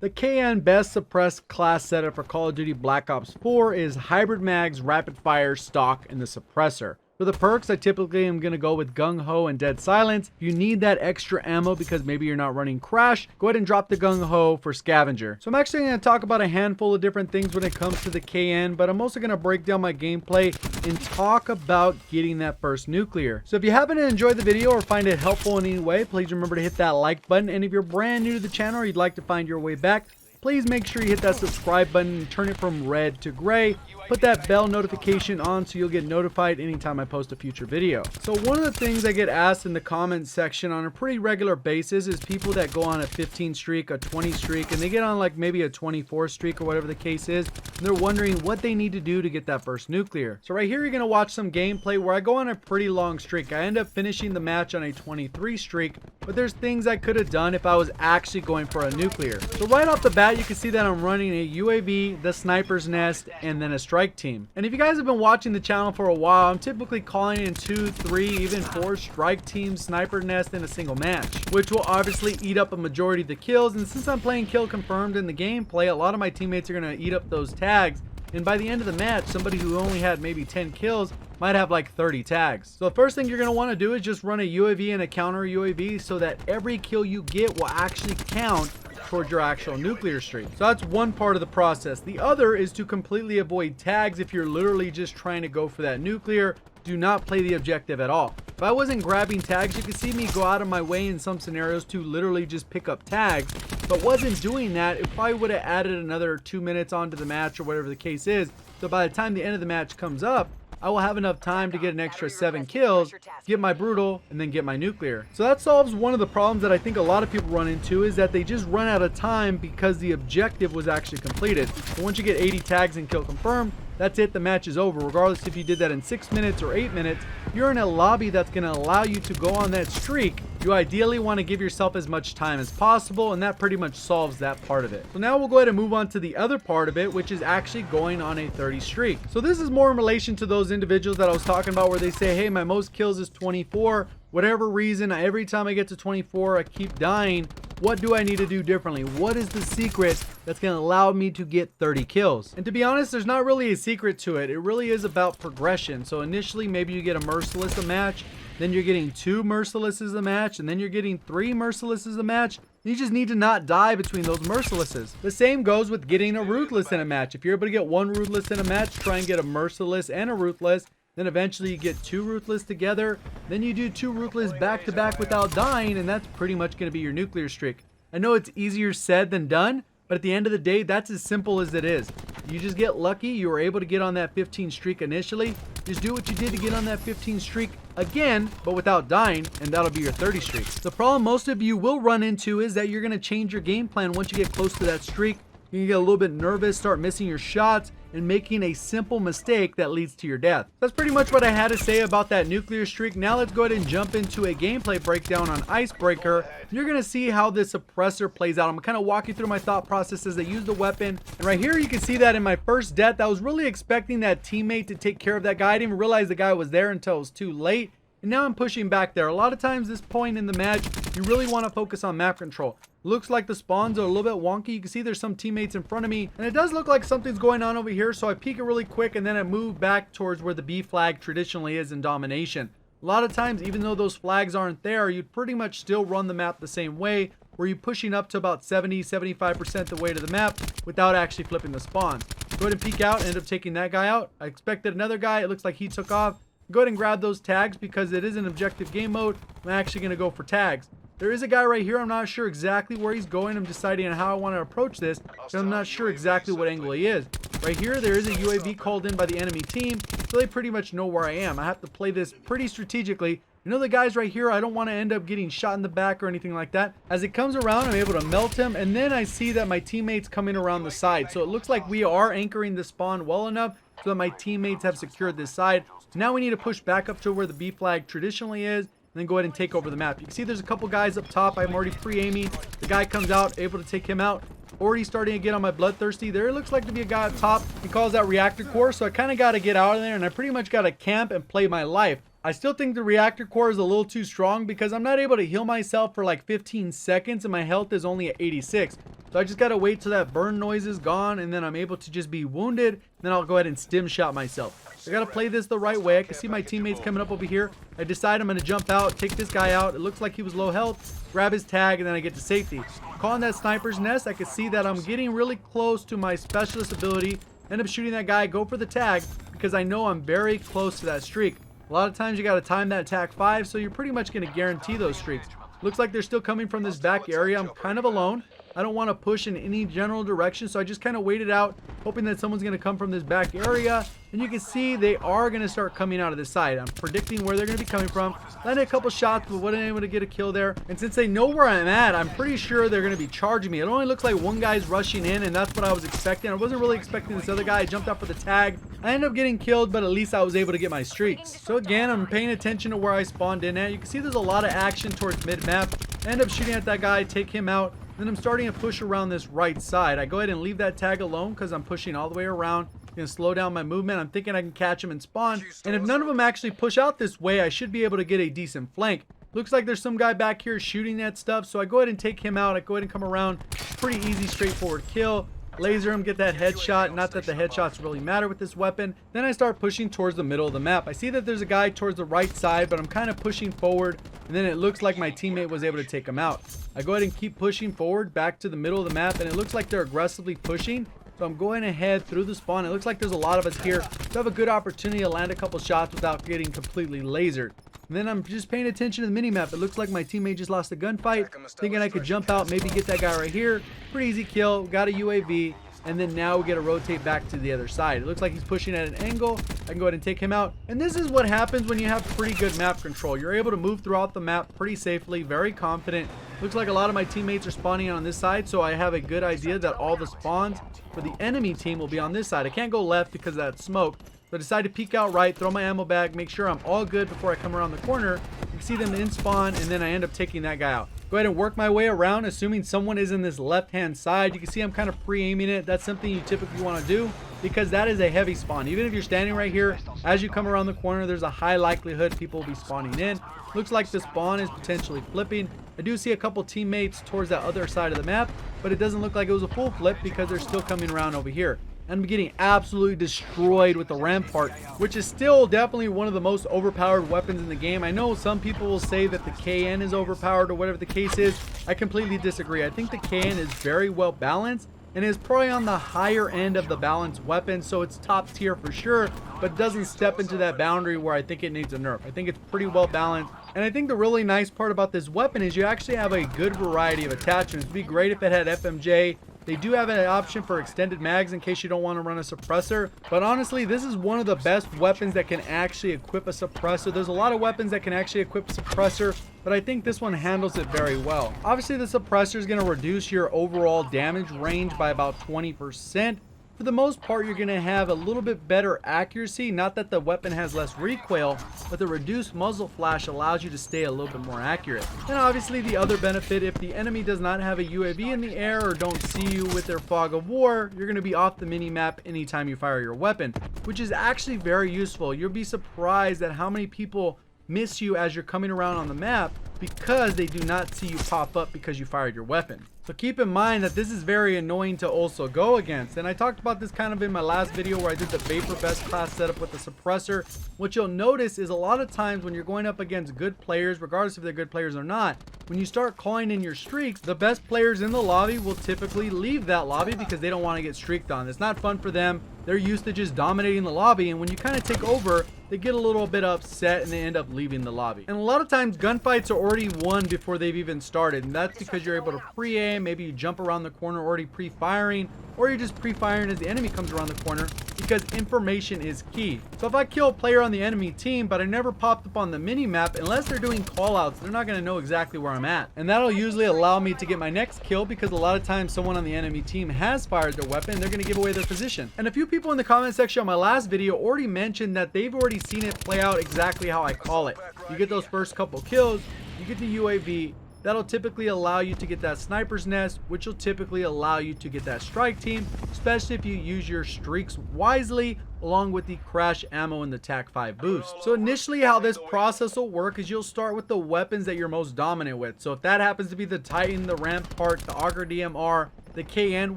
The KN best suppressed class setup for Call of Duty Black Ops 4 is Hybrid Mags, Rapid Fire, Stock, and the Suppressor. For the perks, I typically am going to go with Gung Ho and Dead Silence. If you need that extra ammo because maybe you're not running Crash, go ahead and drop the Gung Ho for Scavenger. So I'm actually going to talk about a handful of different things when it comes to the KN, but I'm also going to break down my gameplay and talk about getting that first nuclear. So if you happen to enjoy the video or find it helpful in any way, please remember to hit that like button. And if you're brand new to the channel or you'd like to find your way back, please make sure you hit that subscribe button and turn it from red to gray. Put that bell notification on so you'll get notified anytime I post a future video. So one of the things I get asked in the comments section on a pretty regular basis is people that go on a 15 streak, a 20 streak, and they get on like maybe a 24 streak or whatever the case is. And they're wondering what they need to do to get that first nuclear. So right here you're going to watch some gameplay where I go on a pretty long streak. I end up finishing the match on a 23 streak, but there's things I could have done if I was actually going for a nuclear. So right off the bat you can see that I'm running a UAV, the sniper's nest, and then a strike team. And if you guys have been watching the channel for a while, I'm typically calling in 2, 3, even 4 strike teams, sniper nest in a single match, which will obviously eat up a majority of the kills. And since I'm playing kill confirmed in the gameplay, a lot of my teammates are going to eat up those tags. And by the end of the match, somebody who only had maybe 10 kills might have like 30 tags. So the first thing you're going to want to do is just run a UAV and a counter UAV so that every kill you get will actually count towards your actual nuclear streak. So that's one part of the process. The other is to completely avoid tags. If you're literally just trying to go for that nuclear, do not play the objective at all. If I wasn't grabbing tags, you could see me go out of my way in some scenarios to literally just pick up tags. But wasn't doing that, it probably would have added another 2 minutes onto the match or whatever the case is. So by the time the end of the match comes up, I will have enough time to get an extra 7 kills, get my brutal, and then get my nuclear. So that solves one of the problems that I think a lot of people run into, is that they just run out of time because the objective was actually completed. So once you get 80 tags and kill confirmed, that's it, the match is over. Regardless if you did that in 6 minutes or 8 minutes, you're in a lobby that's going to allow you to go on that streak. You ideally want to give yourself as much time as possible, and that pretty much solves that part of it. So now we'll go ahead and move on to the other part of it, which is actually going on a 30 streak. So this is more in relation to those individuals that I was talking about where they say, hey, my most kills is 24. Whatever reason, every time I get to 24, I keep dying. What do I need to do differently? What is the secret that's going to allow me to get 30 kills? And to be honest, there's not really a secret to it. It really is about progression. So initially, maybe you get a merciless a match, then you're getting 2 mercilesses a match, and then you're getting 3 mercilesses a match. You just need to not die between those mercilesses. The same goes with getting a ruthless in a match. If you're able to get 1 ruthless in a match, try and get a merciless and a ruthless. Then eventually you get 2 ruthless together. Then you do 2 ruthless back to back without dying, and that's pretty much going to be your nuclear streak. I know it's easier said than done, but at the end of the day, that's as simple as it is. You just get lucky. You were able to get on that 15 streak initially. Just do what you did to get on that 15 streak again, but without dying, and that'll be your 30 streak. The problem most of you will run into is that you're going to change your game plan once you get close to that streak. You can get a little bit nervous, start missing your shots, and making a simple mistake that leads to your death. That's pretty much what I had to say about that nuclear streak. Now let's go ahead and jump into a gameplay breakdown on Icebreaker. You're going to see how this suppressor plays out. I'm kind of walking through my thought process as I use the weapon. And right here you can see that in my first death, I was really expecting that teammate to take care of that guy. I didn't even realize the guy was there until it was too late. And now I'm pushing back there. A lot of times this point in the match, you really want to focus on map control. Looks like the spawns are a little bit wonky. You can see there's some teammates in front of me, and it does look like something's going on over here. So I peek it really quick, and then I move back towards where the B flag traditionally is in domination. A lot of times, even though those flags aren't there, you'd pretty much still run the map the same way, where you're pushing up to about 70-75% the way to the map without actually flipping the spawns. Go ahead and peek out, end up taking that guy out. I expected another guy. It looks like he took off. Go ahead and grab those tags because it is an objective game mode. I'm actually going to go for tags. There is a guy right here. I'm not sure exactly where he's going. I'm deciding on how I want to approach this, but I'm not sure exactly what angle he is. Right here, there is a UAV called in by the enemy team, so they pretty much know where I am. I have to play this pretty strategically. You know the guys right here, I don't want to end up getting shot in the back or anything like that. As it comes around, I'm able to melt him, and then I see that my teammate's coming around the side. So it looks like we are anchoring the spawn well enough so that my teammates have secured this side. So now we need to push back up to where the B flag traditionally is, and then go ahead and take over the map. You can see there's a couple guys up top. I'm already pre-aiming. The guy comes out, able to take him out. Already starting to get on my bloodthirsty. There looks like to be a guy up top. He calls out reactor core, so I kind of got to get out of there, and I pretty much got to camp and play my life. I still think the reactor core is a little too strong because I'm not able to heal myself for like 15 seconds, and my health is only at 86. So I just gotta wait till that burn noise is gone, and then I'm able to just be wounded. Then I'll go ahead and stim shot myself. I gotta play this the right way. I can see my teammates coming up over here. I decide I'm gonna jump out, take this guy out. It looks like he was low health. Grab his tag, and then I get to safety. Calling that sniper's nest, I can see that I'm getting really close to my specialist ability. End up shooting that guy, go for the tag, because I know I'm very close to that streak. A lot of times you gotta time that attack 5, so you're pretty much gonna guarantee those streaks. Looks like they're still coming from this back area. I'm kind of alone. I don't want to push in any general direction, so I just kind of waited out, hoping that someone's going to come from this back area. And you can see they are going to start coming out of this side. I'm predicting where they're going to be coming from. Landed a couple shots, but wasn't able to get a kill there. And since they know where I'm at, I'm pretty sure they're going to be charging me. It only looks like one guy's rushing in, and that's what I was expecting. I wasn't really expecting this other guy. I jumped out for the tag. I ended up getting killed, but at least I was able to get my streaks. So again, I'm paying attention to where I spawned in at. You can see there's a lot of action towards mid-map. I end up shooting at that guy, take him out. Then I'm starting to push around this right side. I go ahead and leave that tag alone because I'm pushing all the way around. I'm going to slow down my movement. I'm thinking I can catch him and spawn. And if none of them actually push out this way, I should be able to get a decent flank. Looks like there's some guy back here shooting at stuff. So I go ahead and take him out. I go ahead and come around. Pretty easy, straightforward kill. Laser him, get that headshot. Not that the headshots really matter with this weapon. Then I start pushing towards the middle of the map. I see that there's a guy towards the right side, but I'm kind of pushing forward. And then it looks like my teammate was able to take him out. I go ahead and keep pushing forward back to the middle of the map, and it looks like they're aggressively pushing. So I'm going ahead through the spawn. It looks like there's a lot of us here. So I have a good opportunity to land a couple shots without getting completely lasered. And then I'm just paying attention to the minimap. It looks like my teammate just lost a gunfight. Thinking I could jump out, maybe get that guy right here. Pretty easy kill. Got a UAV. And then now we get to rotate back to the other side. It looks like he's pushing at an angle. I can go ahead and take him out. And this is what happens when you have pretty good map control. You're able to move throughout the map pretty safely, very confident. Looks like a lot of my teammates are spawning on this side, so I have a good idea that all the spawns for the enemy team will be on this side. I can't go left because of that smoke. So I decide to peek out right, throw my ammo bag, make sure I'm all good before I come around the corner. You can see them in spawn, and then I end up taking that guy out. Go ahead and work my way around, assuming someone is in this left-hand side. You can see I'm kind of pre-aiming it. That's something you typically want to do because that is a heavy spawn. Even if you're standing right here, as you come around the corner, there's a high likelihood people will be spawning in. Looks like the spawn is potentially flipping. I do see a couple teammates towards that other side of the map, but it doesn't look like it was a full flip because they're still coming around over here. I'm getting absolutely destroyed with the Rampart, which is still definitely one of the most overpowered weapons in the game. I know some people will say that the KN is overpowered or whatever the case is. I completely disagree. I think the KN is very well balanced and is probably on the higher end of the balanced weapons, so it's top tier for sure, but doesn't step into that boundary where I think it needs a nerf. I think it's pretty well balanced, and I think the really nice part about this weapon is you actually have a good variety of attachments. It'd be great if it had FMJ. They do have an option for extended mags in case you don't want to run a suppressor. But honestly, this is one of the best weapons that can actually equip a suppressor. There's a lot of weapons that can actually equip a suppressor, but I think this one handles it very well. Obviously, the suppressor is going to reduce your overall damage range by about 20%. For the most part, you're going to have a little bit better accuracy. Not that the weapon has less recoil, but the reduced muzzle flash allows you to stay a little bit more accurate. And obviously the other benefit, if the enemy does not have a UAV in the air or don't see you with their fog of war, you're going to be off the mini-map anytime you fire your weapon, which is actually very useful. You'll be surprised at how many people miss you as you're coming around on the map because they do not see you pop up because you fired your weapon. So keep in mind that this is very annoying to also go against. And I talked about this kind of in my last video where I did the Vapor Best class setup with the suppressor. What you'll notice is a lot of times when you're going up against good players, regardless if they're good players or not, when you start calling in your streaks, the best players in the lobby will typically leave that lobby because they don't want to get streaked on. It's not fun for them. They're used to just dominating the lobby, and when you kind of take over, they get a little bit upset and they end up leaving the lobby. And a lot of times gunfights are already won before they've even started, and that's because you're able to pre-aim. Maybe you jump around the corner already pre-firing, or you're just pre-firing as the enemy comes around the corner, because information is key. So if I kill a player on the enemy team but I never popped up on the mini map, unless they're doing callouts, they're not going to know exactly where I'm at, and that'll usually allow me to get my next kill because a lot of times someone on the enemy team has fired their weapon. They're going to give away their position. And a few people in the comment section on my last video already mentioned that they've already seen it play out exactly how I call it. You get those first couple kills, you get the UAV. That'll typically allow you to get that sniper's nest, which will typically allow you to get that strike team, especially if you use your streaks wisely along with the crash ammo and the TAC 5 boost. So initially how this process will work is you'll start with the weapons that you're most dominant with. So if that happens to be the Titan, the Rampart, the Auger DMR, the KN,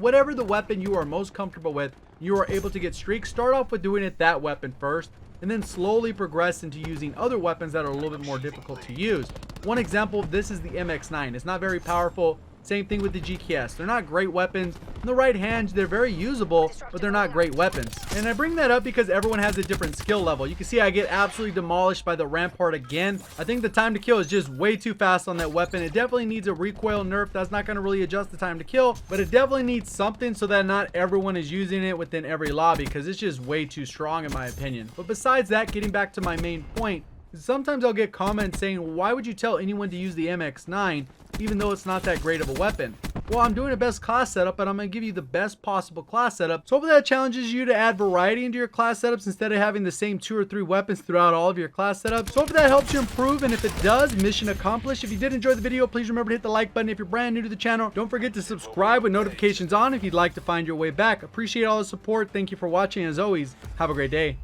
whatever the weapon you are most comfortable with, you are able to get streaks. Start off with doing it that weapon first, and then slowly progress into using other weapons that are a little bit more difficult to use. One example of this is the MX9. It's not very powerful. Same thing with the GKS. They're not great weapons. In the right hands, they're very usable, but they're not great weapons. And I bring that up because everyone has a different skill level. You can see I get absolutely demolished by the Rampart again. I think the time to kill is just way too fast on that weapon. It definitely needs a recoil nerf. That's not going to really adjust the time to kill, but it definitely needs something so that not everyone is using it within every lobby, because it's just way too strong in my opinion. But besides that, getting back to my main point, sometimes I'll get comments saying, why would you tell anyone to use the MX9 even though it's not that great of a weapon? Well, I'm doing the best class setup, and I'm going to give you the best possible class setup. So hopefully that challenges you to add variety into your class setups instead of having the same 2 or 3 weapons throughout all of your class setups. So hopefully that helps you improve, and if it does, mission accomplished. If you did enjoy the video, please remember to hit the like button. If you're brand new to the channel, don't forget to subscribe with notifications on if you'd like to find your way back. Appreciate all the support. Thank you for watching. As always, have a great day.